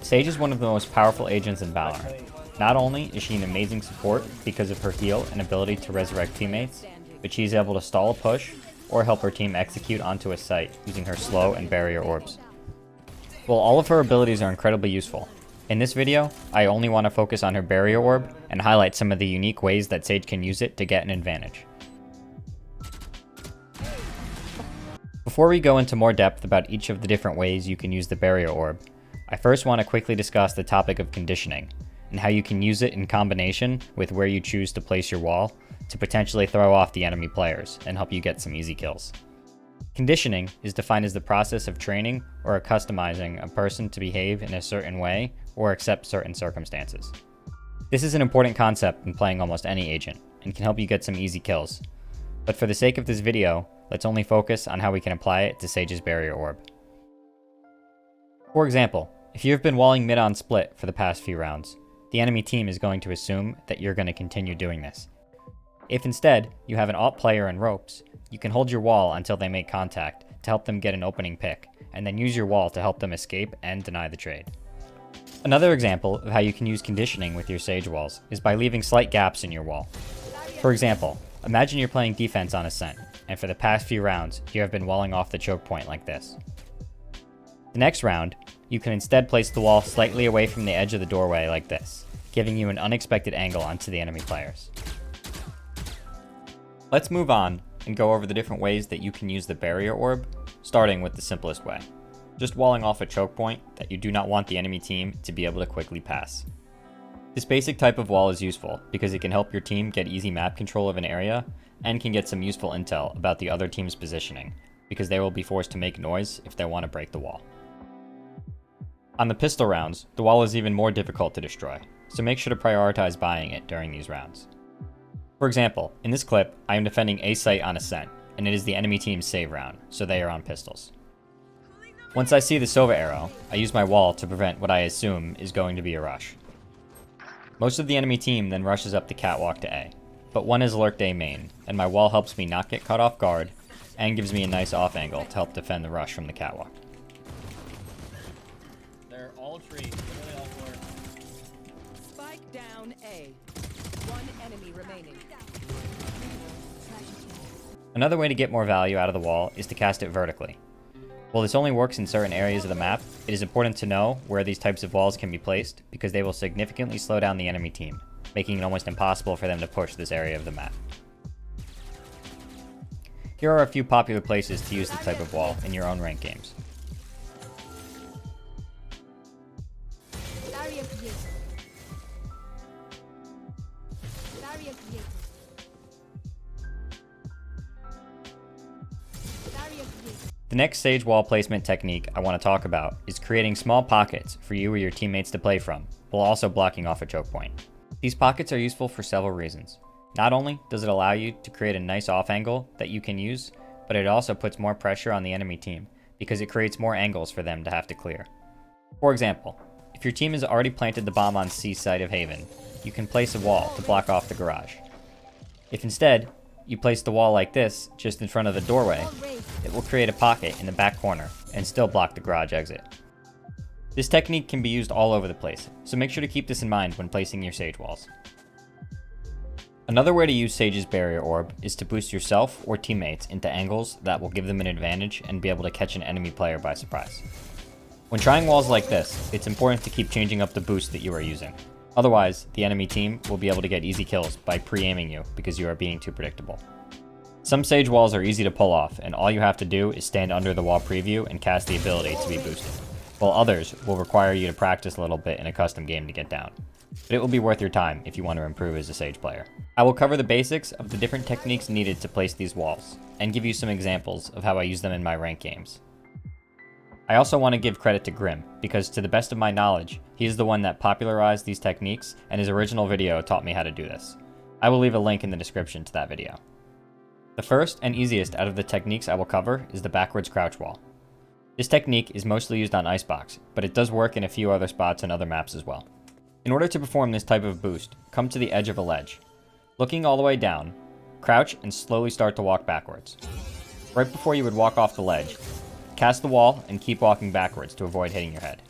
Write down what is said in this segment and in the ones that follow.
Sage is one of the most powerful agents in Valorant. Not only is she an amazing support because of her heal and ability to resurrect teammates, but she is able to stall a push or help her team execute onto a site using her slow and barrier orbs. While all of her abilities are incredibly useful, in this video, I only want to focus on her barrier orb and highlight some of the unique ways that Sage can use it to get an advantage. Before we go into more depth about each of the different ways you can use the barrier orb, I first want to quickly discuss the topic of conditioning, and how you can use it in combination with where you choose to place your wall to potentially throw off the enemy players and help you get some easy kills. Conditioning is defined as the process of training or customizing a person to behave in a certain way or accept certain circumstances. This is an important concept in playing almost any agent, and can help you get some easy kills. But for the sake of this video, let's only focus on how we can apply it to Sage's barrier orb. For example, if you have been walling mid on split for the past few rounds, the enemy team is going to assume that you're going to continue doing this. If instead, you have an alt player in ropes, you can hold your wall until they make contact to help them get an opening pick, and then use your wall to help them escape and deny the trade. Another example of how you can use conditioning with your Sage walls is by leaving slight gaps in your wall. For example, imagine you're playing defense on Ascent, and for the past few rounds, you have been walling off the choke point like this. The next round, you can instead place the wall slightly away from the edge of the doorway like this, giving you an unexpected angle onto the enemy players. Let's move on and go over the different ways that you can use the barrier orb, starting with the simplest way. Just walling off a choke point that you do not want the enemy team to be able to quickly pass. This basic type of wall is useful because it can help your team get easy map control of an area and can get some useful intel about the other team's positioning, because they will be forced to make noise if they want to break the wall. On the pistol rounds, the wall is even more difficult to destroy, so make sure to prioritize buying it during these rounds. For example, in this clip, I am defending a site on Ascent, and it is the enemy team's save round, so they are on pistols. Once I see the Sova arrow, I use my wall to prevent what I assume is going to be a rush. Most of the enemy team then rushes up the catwalk to A, but one is lurked A main, and my wall helps me not get caught off guard, and gives me a nice off angle to help defend the rush from the catwalk. They're all trees, literally all four. Spike down A. One enemy remaining. Another way to get more value out of the wall is to cast it vertically. While this only works in certain areas of the map, it is important to know where these types of walls can be placed because they will significantly slow down the enemy team, making it almost impossible for them to push this area of the map. Here are a few popular places to use this type of wall in your own ranked games. The next Sage wall placement technique I want to talk about is creating small pockets for you or your teammates to play from, while also blocking off a choke point. These pockets are useful for several reasons. Not only does it allow you to create a nice off angle that you can use, but it also puts more pressure on the enemy team, because it creates more angles for them to have to clear. For example, if your team has already planted the bomb on C side of Haven, you can place a wall to block off the garage. If instead, you place the wall like this, just in front of the doorway, it will create a pocket in the back corner and still block the garage exit. This technique can be used all over the place, so make sure to keep this in mind when placing your Sage walls. Another way to use Sage's barrier orb is to boost yourself or teammates into angles that will give them an advantage and be able to catch an enemy player by surprise. When trying walls like this, it's important to keep changing up the boost that you are using. Otherwise, the enemy team will be able to get easy kills by pre-aiming you because you are being too predictable. Some Sage walls are easy to pull off, and all you have to do is stand under the wall preview and cast the ability to be boosted, while others will require you to practice a little bit in a custom game to get down. But it will be worth your time if you want to improve as a Sage player. I will cover the basics of the different techniques needed to place these walls, and give you some examples of how I use them in my ranked games. I also want to give credit to Grim, because to the best of my knowledge, he is the one that popularized these techniques, and his original video taught me how to do this. I will leave a link in the description to that video. The first and easiest out of the techniques I will cover is the backwards crouch wall. This technique is mostly used on Icebox, but it does work in a few other spots and other maps as well. In order to perform this type of boost, come to the edge of a ledge. Looking all the way down, crouch and slowly start to walk backwards. Right before you would walk off the ledge, cast the wall and keep walking backwards to avoid hitting your head.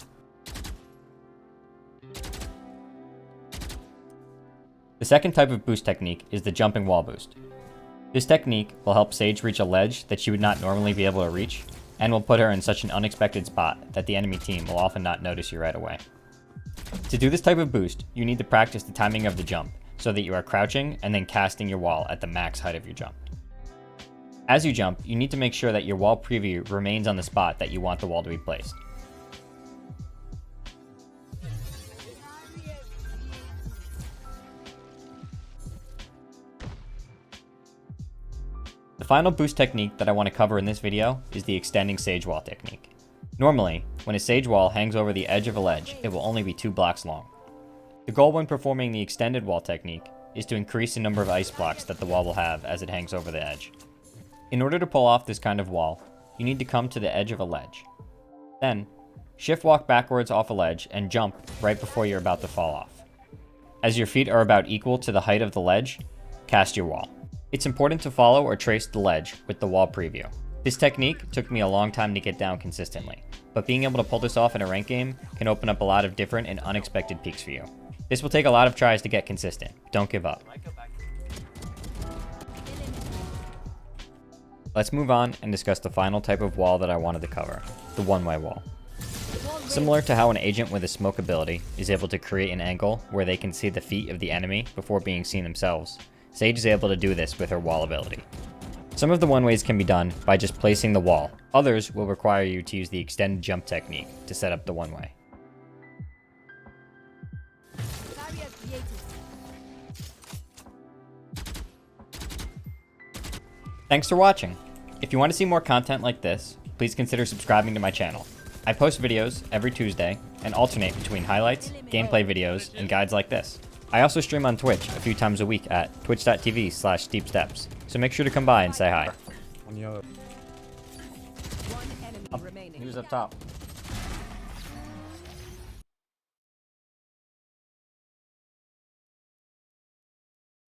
The second type of boost technique is the jumping wall boost. This technique will help Sage reach a ledge that she would not normally be able to reach, and will put her in such an unexpected spot that the enemy team will often not notice you right away. To do this type of boost, you need to practice the timing of the jump, so that you are crouching and then casting your wall at the max height of your jump. As you jump, you need to make sure that your wall preview remains on the spot that you want the wall to be placed. The final boost technique that I want to cover in this video is the extending Sage wall technique. Normally, when a Sage wall hangs over the edge of a ledge, it will only be 2 blocks long. The goal when performing the extended wall technique is to increase the number of ice blocks that the wall will have as it hangs over the edge. In order to pull off this kind of wall, you need to come to the edge of a ledge. Then, shift walk backwards off a ledge and jump right before you're about to fall off. As your feet are about equal to the height of the ledge, cast your wall. It's important to follow or trace the ledge with the wall preview. This technique took me a long time to get down consistently, but being able to pull this off in a ranked game can open up a lot of different and unexpected peaks for you. This will take a lot of tries to get consistent. Don't give up. Let's move on and discuss the final type of wall that I wanted to cover, the one-way wall. Similar to how an agent with a smoke ability is able to create an angle where they can see the feet of the enemy before being seen themselves, Sage is able to do this with her wall ability. Some of the one-ways can be done by just placing the wall. Others will require you to use the extended jump technique to set up the one-way. Thanks for watching. If you want to see more content like this, please consider subscribing to my channel. I post videos every Tuesday and alternate between highlights, gameplay videos, and guides like this. I also stream on Twitch a few times a week at twitch.tv/steepsteps, so make sure to come by and say hi. One enemy remaining. He was up top.